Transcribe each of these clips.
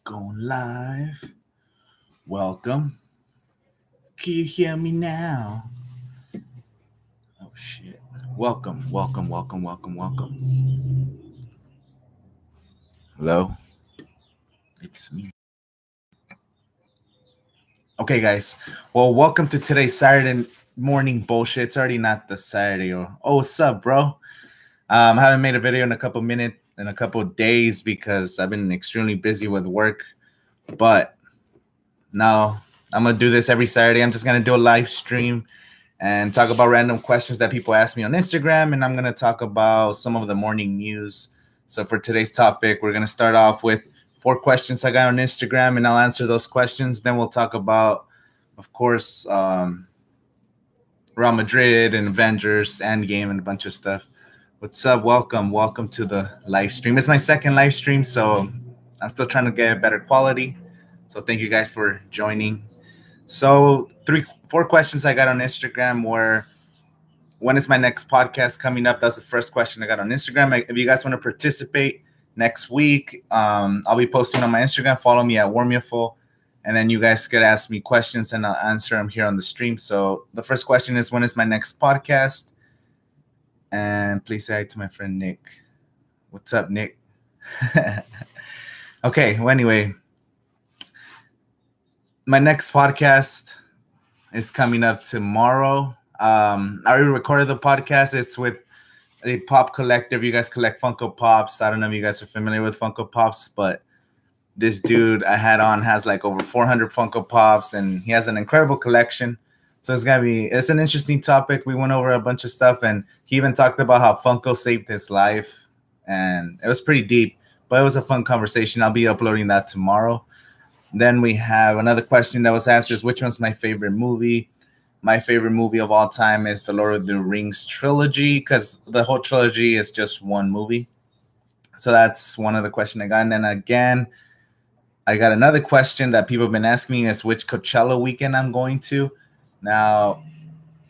Going live. Welcome. Can you hear me now? Oh shit. Welcome. Hello. It's me. Okay, guys. Well, welcome to today's Saturday morning bullshit. It's already not the Saturday. What's up, bro? I haven't made a video in a couple days because I've been extremely busy with work. But now I'm gonna do this every Saturday. I'm just gonna do a live stream and talk about random questions that people ask me on Instagram, and I'm going to talk about some of the morning news. So for today's topic, we're going to start off with 4 questions I got on Instagram, and I'll answer those questions. Then we'll talk about, of course, Real Madrid and Avengers, Endgame, and a bunch of stuff. What's up? Welcome to the live stream. It's my second live stream, so I'm still trying to get better quality. So thank you guys for joining. So 4 questions I got on Instagram were, when is my next podcast coming up? That's the first question I got on Instagram. If you guys want to participate next week, I'll be posting on my Instagram. Follow me at Warmuful, and then you guys could ask me questions and I'll answer them here on the stream. So the first question is, when is my next podcast? And please say hi to my friend Nick. What's up, Nick? Okay, well, anyway, my next podcast is coming up tomorrow. I already recorded the podcast. It's with a pop collective. You guys collect Funko Pops. I don't know if you guys are familiar with Funko Pops, but this dude I had on has like over 400 Funko Pops, and he has an incredible collection. So it's an interesting topic. We went over a bunch of stuff, and he even talked about how Funko saved his life, and it was pretty deep, but it was a fun conversation. I'll be uploading that tomorrow. Then we have another question that was asked, is which one's my favorite movie? My favorite movie of all time is the Lord of the Rings trilogy, because the whole trilogy is just one movie. So that's one of the questions I got. And then again, I got another question that people have been asking me, is which Coachella weekend I'm going to. Now,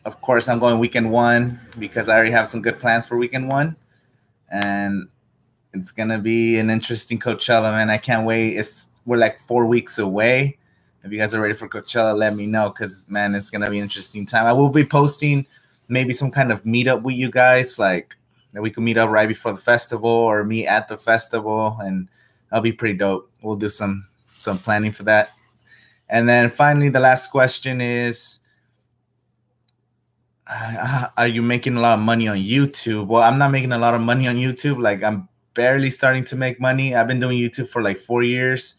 of course, I'm going weekend 1 because I already have some good plans for weekend 1. And it's going to be an interesting Coachella, man. I can't wait. We're like 4 weeks away. If you guys are ready for Coachella, let me know, because, man, it's going to be an interesting time. I will be posting maybe some kind of meetup with you guys, like that we can meet up right before the festival or meet at the festival, and that'll be pretty dope. We'll do some planning for that. And then finally, the last question is, are you making a lot of money on YouTube? Well, I'm not making a lot of money on YouTube. Like, I'm barely starting to make money. I've been doing YouTube for like 4 years.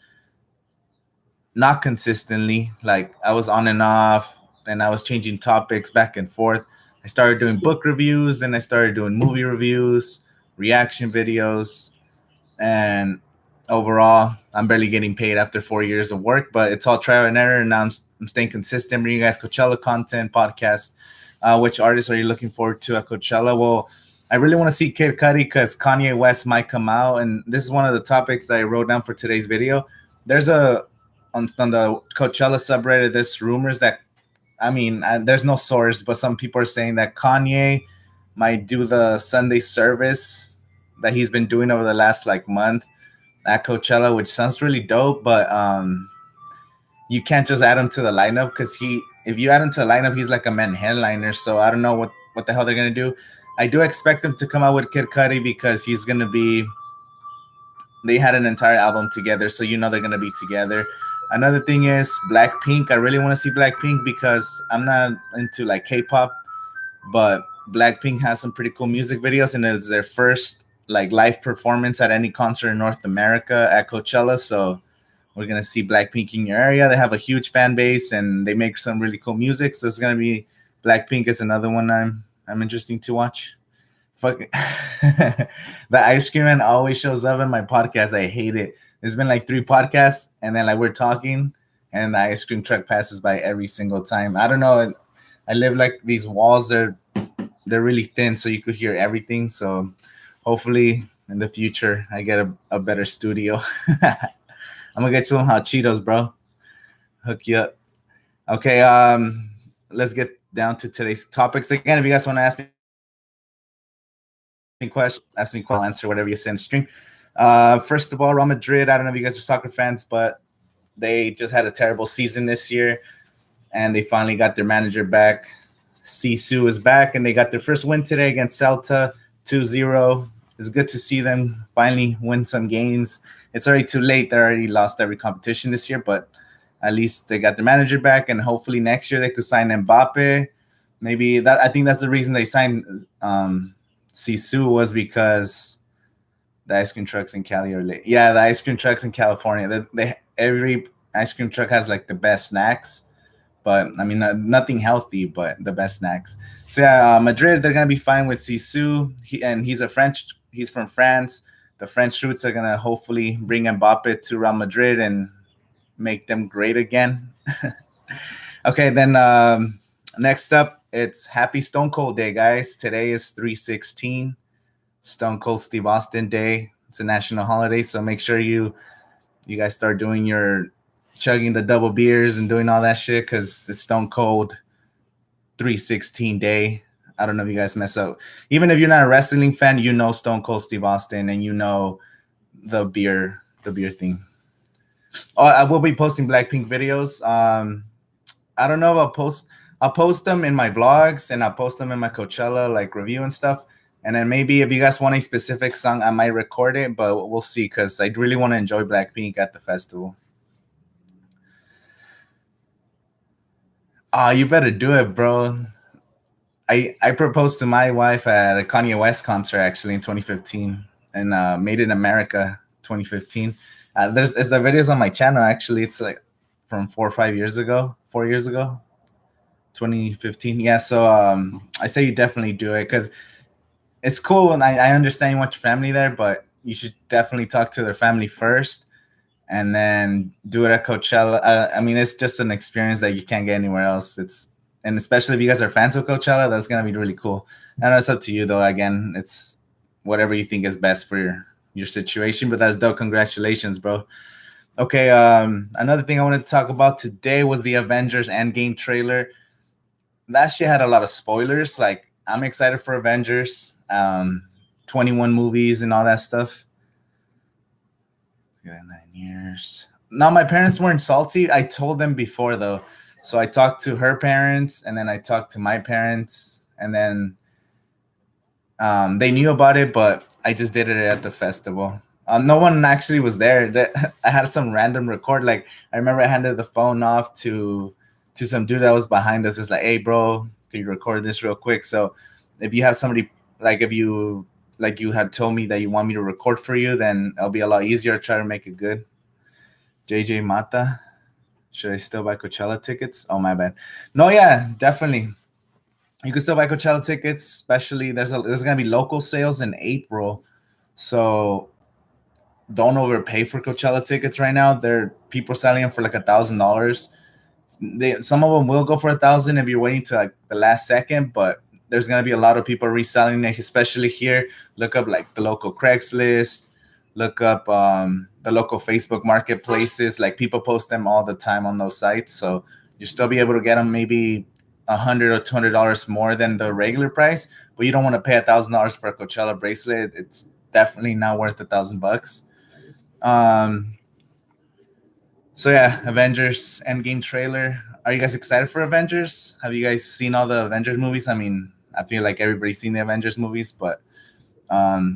Not consistently. Like, I was on and off, and I was changing topics back and forth. I started doing book reviews, and I started doing movie reviews, reaction videos, and overall, I'm barely getting paid after 4 years of work, but it's all trial and error, and now I'm staying consistent, bringing you guys Coachella content, podcast. Which artists are you looking forward to at Coachella? Well, I really want to see Kid Cudi because Kanye West might come out, and this is one of the topics that I wrote down for today's video. There's on the Coachella subreddit, there's rumors that, there's no source, but some people are saying that Kanye might do the Sunday service that he's been doing over the last like month at Coachella, which sounds really dope, but you can't just add him to the lineup, because if you add him to the lineup, he's like a main headliner. So I don't know what the hell they're gonna do. I do expect them to come out with Kid Cudi because he's gonna be. They had an entire album together, so they're gonna be together. Another thing is Blackpink. I really want to see Blackpink because I'm not into like K-pop, but Blackpink has some pretty cool music videos, and it's their first like live performance at any concert in North America at Coachella. So we're gonna see Blackpink in your area. They have a huge fan base, and they make some really cool music. So it's gonna be Blackpink is another one I'm interested to watch. Fuck, the ice cream man always shows up in my podcast. I hate it. There's been like 3 podcasts, and then like we're talking, and the ice cream truck passes by every single time. I don't know. I live like these walls. They're really thin, so you could hear everything. So hopefully in the future I get a better studio. I'm gonna get you some hot Cheetos, bro. Hook you up. Okay, let's get down to today's topics. Again, if you guys want to ask me questions, ask me, I'll answer whatever you send stream. First of all, Real Madrid. I don't know if you guys are soccer fans, but they just had a terrible season this year, and they finally got their manager back. Sisu is back, and they got their first win today against Celta, 2-0. It's good to see them finally win some games. It's already too late. They already lost every competition this year, but at least they got their manager back, and hopefully next year they could sign Mbappe. Maybe that I think that's the reason they signed Sisu was because the ice cream trucks in Cali are late. Yeah, the ice cream trucks in California. Every ice cream truck has like the best snacks, but I mean nothing healthy, but the best snacks. So yeah, Madrid they're gonna be fine with Sisu. He's a French. He's from France. The French roots are gonna hopefully bring Mbappe to Real Madrid and make them great again. Okay, then next up, it's Happy Stone Cold Day, guys. Today is 3/16, Stone Cold Steve Austin Day. It's a national holiday, so make sure you guys start doing your chugging the double beers and doing all that shit because it's Stone Cold 3/16 Day. I don't know if you guys mess up. Even if you're not a wrestling fan, you know Stone Cold Steve Austin and you know the beer thing. Oh, I will be posting Blackpink videos. I don't know if I'll post them in my vlogs and I'll post them in my Coachella like review and stuff. And then maybe if you guys want a specific song, I might record it, but we'll see because I really want to enjoy Blackpink at the festival. You better do it, bro. I proposed to my wife at a Kanye West concert actually in 2015 and Made in America 2015. There's the videos on my channel actually. It's like from 4 or 5 years ago, 4 years ago, 2015. Yeah, so I say you definitely do it because it's cool and I understand you want your family there, but you should definitely talk to their family first and then do it at Coachella. I mean, it's just an experience that you can't get anywhere else. And especially if you guys are fans of Coachella, that's gonna be really cool. And it's up to you though. Again, it's whatever you think is best for your situation. But that's dope. Congratulations, bro. Okay. Another thing I wanted to talk about today was the Avengers Endgame trailer. That shit had a lot of spoilers. Like I'm excited for Avengers, 21 movies and all that stuff. Yeah, 9 years. No, my parents weren't salty. I told them before though. So I talked to her parents and then I talked to my parents and then they knew about it, but I just did it at the festival. No one actually was there. I had some random record. Like I remember I handed the phone off to some dude that was behind us. It's like, hey, bro, can you record this real quick? So if you have somebody like if you like you had told me that you want me to record for you, then it'll be a lot easier to try to make it good. JJ Mata, should I still buy Coachella tickets? Oh my bad. No, yeah, definitely. You can still buy Coachella tickets, especially there's gonna be local sales in April. So don't overpay for Coachella tickets right now. There people selling them for like $1,000. Some of them will go for 1,000 if you're waiting to like the last second, but there's gonna be a lot of people reselling it, especially here. Look up like the local Craigslist, look up the local Facebook marketplaces. Like people post them all the time on those sites, so you still be able to get them maybe $100 or $200 more than the regular price, but you don't want to pay $1,000 for a Coachella bracelet. It's definitely not worth $1,000. Um, so yeah, Avengers Endgame trailer. Are you guys excited for Avengers? Have you guys seen all the Avengers movies? I mean, I feel like everybody's seen the Avengers movies, but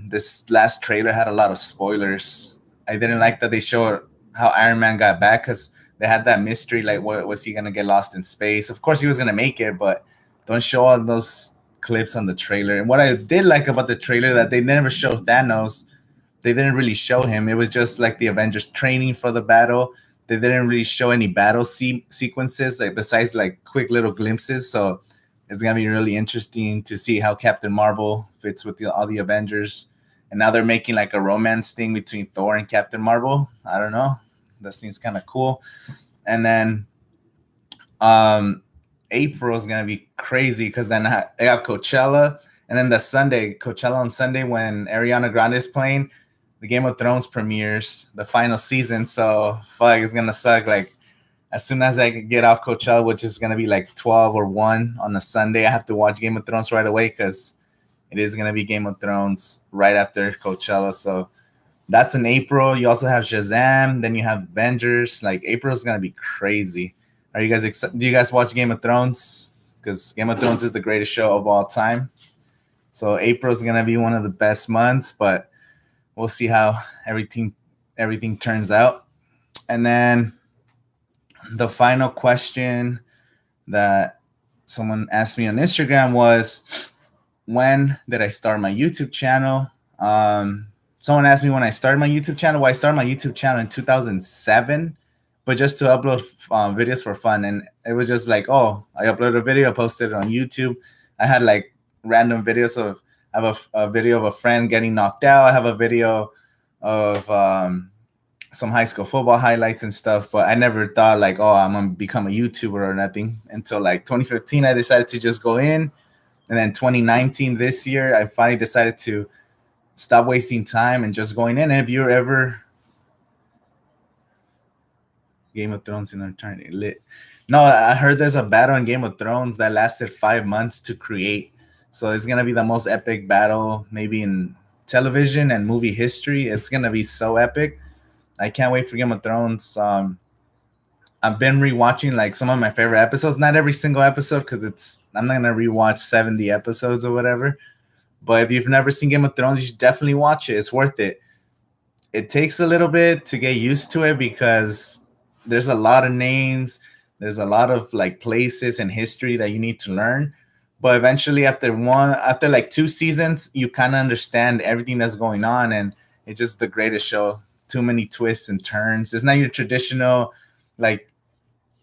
this last trailer had a lot of spoilers. I didn't like that they showed how Iron Man got back because they had that mystery. Like, what was he gonna get lost in space? Of course, he was gonna make it, but don't show all those clips on the trailer. And what I did like about the trailer that they never show Thanos. They didn't really show him. It was just like the Avengers training for the battle. They didn't really show any battle sequences, like besides like quick little glimpses. So it's gonna be really interesting to see how Captain Marvel fits with all the Avengers. And now they're making like a romance thing between Thor and Captain Marvel. I don't know. That seems kind of cool. And then um, April is gonna be crazy because then they have Coachella, and then the Sunday Coachella on Sunday when Ariana Grande is playing, the Game of Thrones premieres the final season. So fuck, it's gonna suck. Like as soon as I get off Coachella, which is gonna be like 12 or 1 on a Sunday, I have to watch Game of Thrones right away because it is gonna be Game of Thrones right after Coachella. So That's in April. You also have Shazam. Then you have Avengers. Like April's gonna be crazy. Are you guys excited? Do you guys watch Game of Thrones? Because Game of Thrones is the greatest show of all time. So April's gonna be one of the best months, but we'll see how everything turns out. And then the final question that someone asked me on Instagram was, when did I start my YouTube channel? Someone asked me when I started my YouTube channel. Well, I started my YouTube channel in 2007, but just to upload videos for fun. And it was just like, oh, I uploaded a video, posted it on YouTube. I had like random videos of, I have a video of a friend getting knocked out. I have a video of some high school football highlights and stuff, but I never thought like, oh, I'm gonna become a YouTuber or nothing until like 2015. I decided to just go in, and then 2019, this year, I finally decided to stop wasting time and just going in. And if you're ever Game of Thrones in eternity lit, no, I heard there's a battle in Game of Thrones that lasted 5 months to create. So it's gonna be the most epic battle maybe in television and movie history. It's gonna be so epic. I can't wait for Game of Thrones. I've been rewatching like some of my favorite episodes. Not every single episode because it's I'm not gonna rewatch 70 episodes or whatever. But if you've never seen Game of Thrones, you should definitely watch it. It's worth it. It takes a little bit to get used to it because there's a lot of names, there's a lot of like places and history that you need to learn. But eventually, after like 2 seasons, you kind of understand everything that's going on, and it's just the greatest show. Too many twists and turns. It's not your traditional like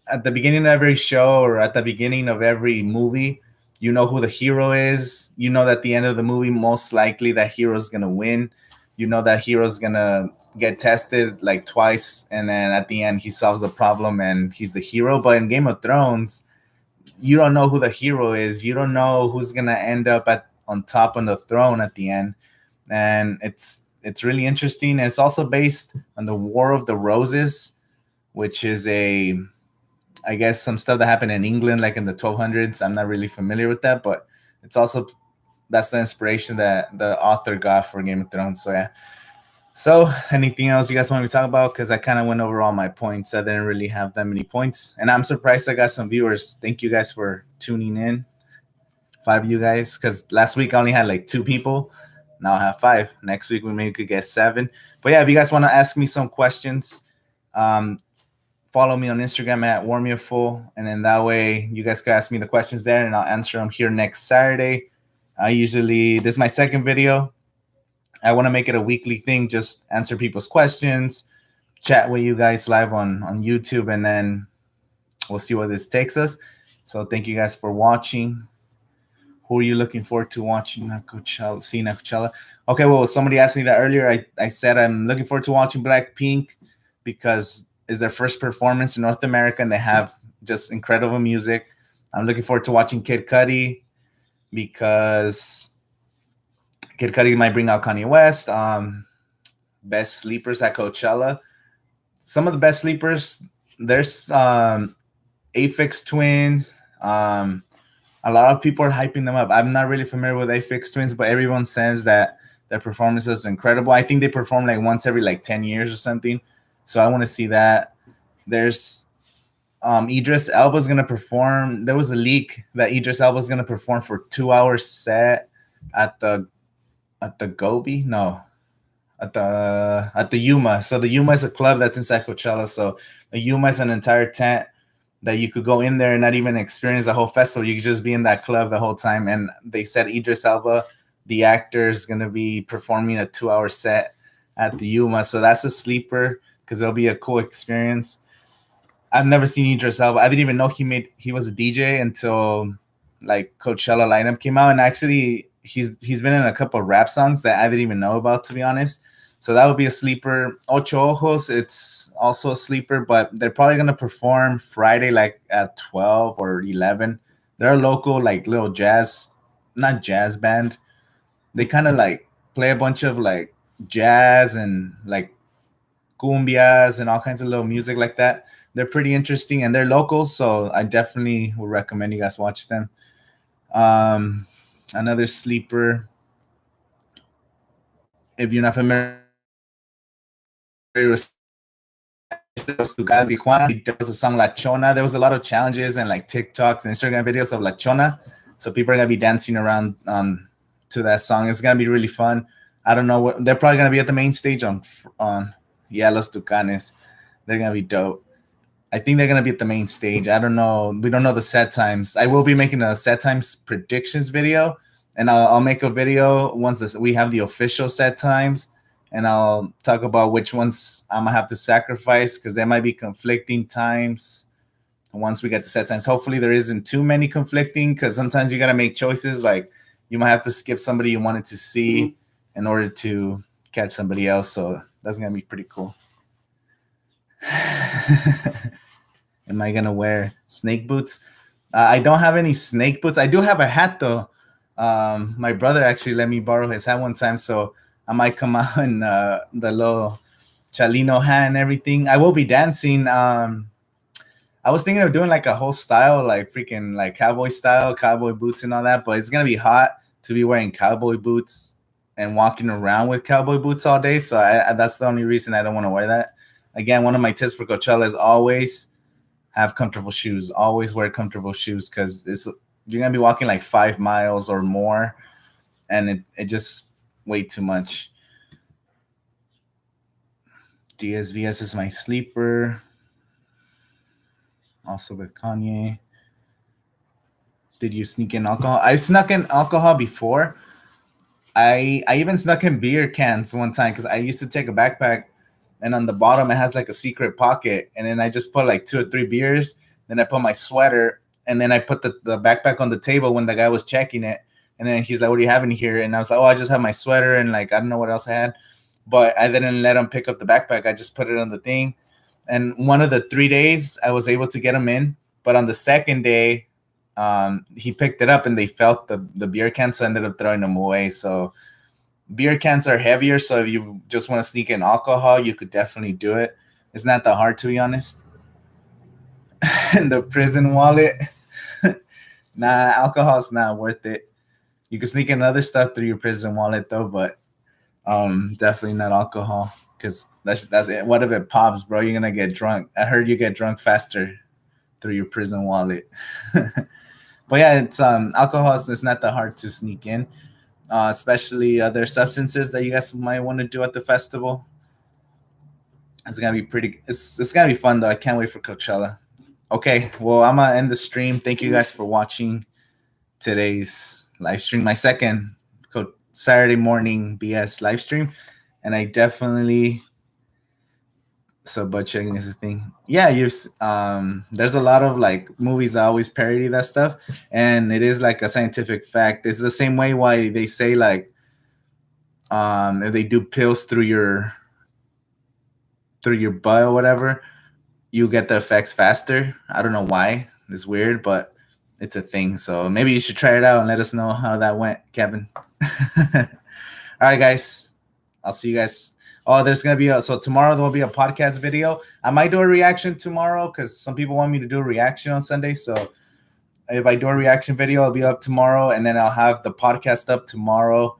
at the beginning of every show or at the beginning of every movie, you know who the hero is. You know that at the end of the movie, most likely that hero's gonna win. You know that hero's gonna get tested like twice, and then at the end he solves the problem and he's the hero. But in Game of Thrones, you don't know who the hero is. You don't know who's gonna end up at on top on the throne at the end, and it's really interesting. It's also based on the War of the Roses, which is a I guess some stuff that happened in England, like in the 1200s. I'm not really familiar with that, but it's also that's the inspiration that the author got for Game of Thrones. So yeah. So anything else you guys want me to talk about? Because I kind of went over all my points. I didn't really have that many points, and I'm surprised I got some viewers. Thank you guys for tuning in. 5 of you guys, because last week I only had like 2 people. Now I have 5. Next week we maybe could get 7. But yeah, if you guys want to ask me some questions, um, follow me on Instagram at WarmYourFull, and then that way you guys can ask me the questions there, and I'll answer them here next Saturday. This is my second video. I want to make it a weekly thing, just answer people's questions, chat with you guys live on YouTube, and then we'll see where this takes us. So thank you guys for watching. Who are you looking forward to watching at Coachella? Seeing at Coachella? Okay, well, somebody asked me that earlier. I said I'm looking forward to watching Blackpink because it's their first performance in North America and they have just incredible music. I'm looking forward to watching Kid Cudi because Kid Cudi might bring out Kanye West. Best sleepers at Coachella. Some of the best sleepers. There's Aphex Twins. A lot of people are hyping them up. I'm not really familiar with Aphex Twins, but everyone says that their performance is incredible. I think they perform like once every like 10 years or something. So I want to see that. There's Idris Elba's going to perform. There was a leak that Idris Elba's going to perform for 2 hours set at the Gobi. No, at the Yuma. So the Yuma is a club that's inside Coachella. So the Yuma is an entire tent that you could go in there and not even experience the whole festival. You could just be in that club the whole time. And they said Idris Elba, the actor, is going to be performing a 2 hour set at the Yuma. So that's a sleeper because it'll be a cool experience. I've never seen Idris Elba. I didn't even know he was a DJ until like Coachella lineup came out. And actually, he's been in a couple of rap songs that I didn't even know about, to be honest. So that would be a sleeper. Ocho Ojos, it's also a sleeper, but they're probably gonna perform Friday like at 12 or 11. They're a local like little jazz, not jazz band. They kind of like play a bunch of like jazz and like cumbias and all kinds of little music like that. They're pretty interesting and they're locals, so I definitely would recommend you guys watch them. Um, Another sleeper, if you're not familiar was Tijuana. There was a song La Chona. There was a lot of challenges and like TikToks and Instagram videos of La Chona. So people are gonna be dancing around to that song. It's gonna be really fun. I don't know what they're probably gonna be at the main stage on yeah, Los Tucanes. They're gonna be dope. I think they're gonna be at the main stage. I don't know. We don't know the set times. I will be making a set times predictions video, and I'll make a video once we have the official set times, and I'll talk about which ones I'm gonna have to sacrifice because there might be conflicting times once we get the set times. Hopefully, there isn't too many conflicting because sometimes you gotta make choices. Like you might have to skip somebody you wanted to see in order to catch somebody else. So that's gonna be pretty cool. Am I gonna wear snake boots? I don't have any snake boots. I do have a hat though. My brother actually let me borrow his hat one time, so I might come out in the little Chalino hat and everything. I will be dancing. I was thinking of doing like a whole style, like freaking like cowboy style, cowboy boots and all that. But it's gonna be hot to be wearing cowboy boots and walking around with cowboy boots all day. So that's the only reason I don't want to wear that. Again, one of my tips for Coachella is always have comfortable shoes. Always wear comfortable shoes because you're gonna be walking like 5 miles or more, and it just way too much. DSVS is my sleeper. Also with Kanye. Did you sneak in alcohol? I snuck in alcohol before. I even snuck in beer cans one time because I used to take a backpack and on the bottom it has like a secret pocket, and then I just put like 2 or 3 beers. Then I put my sweater, and then I put the backpack on the table when the guy was checking it, and then he's like, "What do you have in here?" And I was like, "Oh, I just have my sweater and like I don't know what else I had," but I didn't let him pick up the backpack. I just put it on the thing, and one of the 3 days I was able to get him in, but on the second day, he picked it up and they felt the beer can, so I ended up throwing them away. So beer cans are heavier, so if you just want to sneak in alcohol, you could definitely do it. It's not that hard, to be honest. And the prison wallet, nah, alcohol's not worth it. You can sneak in other stuff through your prison wallet though, but definitely not alcohol because that's it. What if it pops, bro? You're gonna get drunk. I heard you get drunk faster through your prison wallet. But yeah, it's alcohol is not that hard to sneak in. Especially other substances that you guys might want to do at the festival. It's gonna be pretty. It's gonna be fun though. I can't wait for Coachella. Okay, well I'm gonna end the stream. Thank you guys for watching today's live stream, my second Saturday morning BS live stream, and I definitely butt checking is a thing. Yeah, there's a lot of like movies that always parody that stuff, and it is like a scientific fact. It's the same way why they say like if they do pills through your butt or whatever, you get the effects faster. I don't know why. It's weird, but it's a thing. So maybe you should try it out and let us know how that went, Kevin. All right, guys. I'll see you guys. Oh, there's gonna be so tomorrow there will be a podcast video. I might do a reaction tomorrow because some people want me to do a reaction on Sunday. So if I do a reaction video, it'll be up tomorrow, and then I'll have the podcast up tomorrow.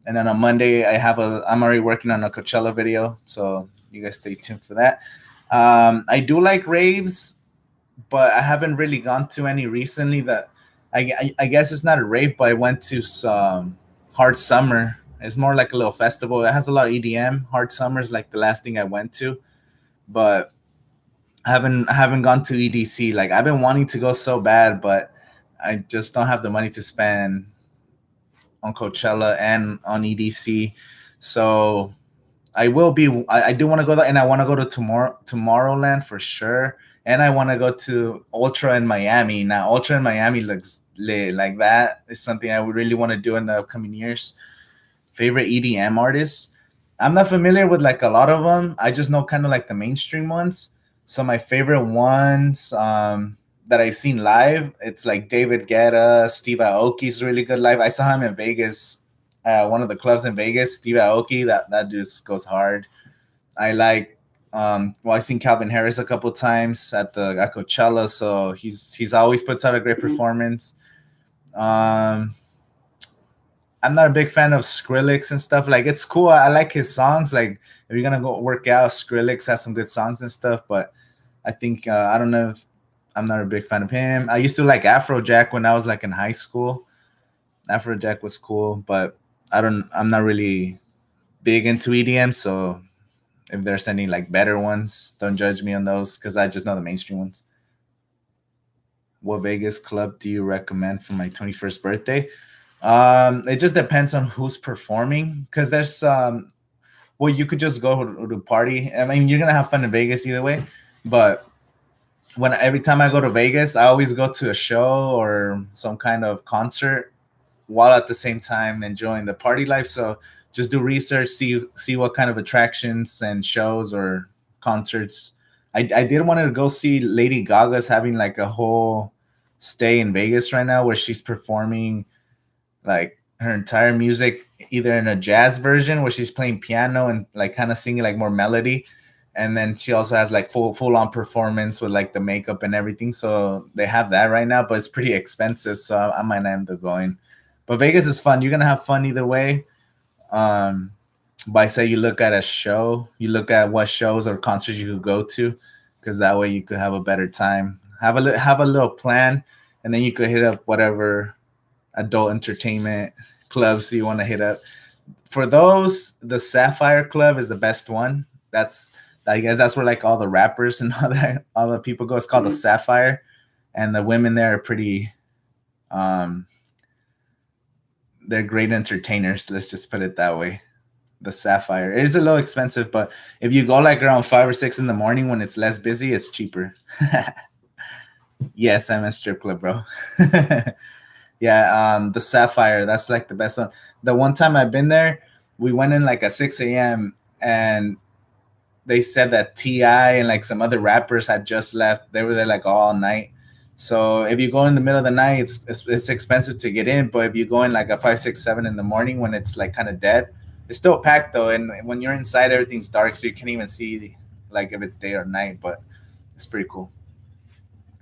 And then on Monday, I'm already working on a Coachella video, so you guys stay tuned for that. I do like raves, but I haven't really gone to any recently. That I guess it's not a rave, but I went to some Hard Summer. It's more like a little festival. It has a lot of EDM. Hard Summer is like the last thing I went to, but I haven't gone to EDC. Like I've been wanting to go so bad, but I just don't have the money to spend on Coachella and on EDC. So I will be. I do want to go there, and I want to go to Tomorrowland for sure. And I want to go to Ultra in Miami. Now, Ultra in Miami looks lit. Like that is something I would really want to do in the upcoming years. Favorite EDM artists? I'm not familiar with like a lot of them. I just know kind of like the mainstream ones. So my favorite ones that I've seen live, it's like David Guetta, Steve Aoki's really good live. I saw him in Vegas, one of the clubs in Vegas. Steve Aoki, that just goes hard. I like I've seen Calvin Harris a couple times at Coachella, so he's always puts out a great performance. I I'm not a big fan of Skrillex and stuff. Like it's cool. I like his songs. Like if you're gonna go work out, Skrillex has some good songs and stuff. But I think I don't know if I'm not a big fan of him. I used to like Afrojack when I was like in high school. Afrojack was cool, but I'm not really big into EDM. So if there's any like better ones, don't judge me on those because I just know the mainstream ones. What Vegas club do you recommend for my 21st birthday? It just depends on who's performing because there's well, you could just go to party. I mean, you're gonna have fun in Vegas either way, but when every time I go to Vegas, I always go to a show or some kind of concert while at the same time enjoying the party life. So just do research, see what kind of attractions and shows or concerts. I did want to go see Lady Gaga's having like a whole stay in Vegas right now where she's performing like her entire music either in a jazz version where she's playing piano and like kind of singing like more melody, and then she also has like full on performance with like the makeup and everything. So they have that right now, but it's pretty expensive, so I might end up going. But Vegas is fun. You're gonna have fun either way. um by say you look at a show, you look at what shows or concerts you could go to, because that way you could have a better time. Have a little plan, and then you could hit up whatever adult entertainment clubs you want to hit up. For those, the Sapphire Club is the best one. That's I guess that's where like all the rappers and all the people go. It's called the Sapphire, and the women there are pretty. Um, they're great entertainers. Let's just put it that way. The Sapphire. It is a little expensive, but if you go like around 5 or 6 in the morning when it's less busy, it's cheaper. Yes, I'm a strip club, bro. Yeah, the Sapphire, that's like the best one. The one time I've been there, we went in like at 6 a.m. and they said that Ti and like some other rappers had just left. They were there like all night. So if you go in the middle of the night, it's expensive to get in. But if you go in like at 5, 6, 7 in the morning when it's like kind of dead, it's still packed though. And when you're inside, everything's dark, so you can't even see like if it's day or night. But it's pretty cool.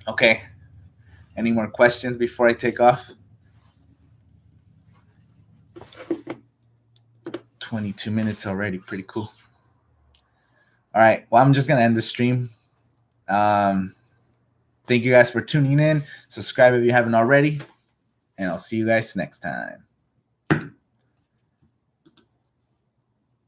Okay. Any more questions before I take off? 22 minutes already. Pretty cool. All right. Well, I'm just going to end the stream. Thank you guys for tuning in. Subscribe if you haven't already. And I'll see you guys next time.